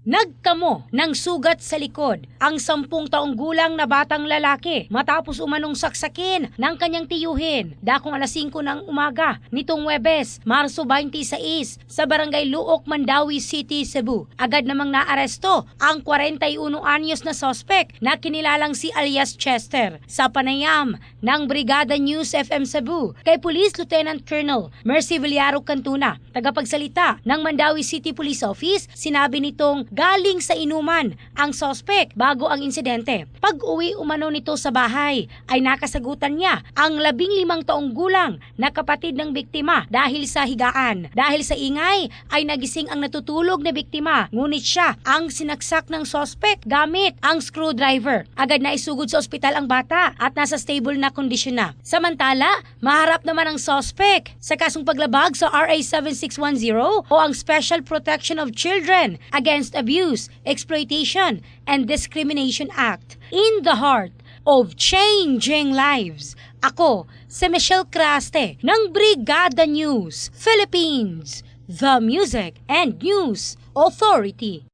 Nagtamo ng sugat sa likod ang 10 taong gulang na batang lalaki matapos umanong saksakin ng kanyang tiyuhin dakong alas 5 ng umaga nitong Huwebes, Marso 26 sa Barangay Luok, Mandawi City, Cebu. Agad namang naaresto ang 41 anyos na sospek na kinilalang si alias Chester. Sa panayam ng Brigada News FM Cebu kay Police Lieutenant Colonel Mercy Villaro Cantuna, tagapagsalita ng Mandawi City Police Office, sinabi nitong galing sa inuman ang sospek bago ang insidente. Pag-uwi umano nito sa bahay ay nakasagutan niya ang 15 taong gulang na kapatid ng biktima dahil sa higaan. Dahil sa ingay ay nagising ang natutulog na biktima, ngunit siya ang sinaksak ng sospek gamit ang screwdriver. Agad na isugod sa ospital ang bata at nasa stable na kondisyon na. Samantala, maharap naman ang sospek sa kasong paglabag sa RA 7610 o ang Special Protection of Children Against Abuse, Exploitation, and Discrimination Act. In the heart of changing lives, ako si Michelle Craste ng Brigada News Philippines, the Music and News Authority.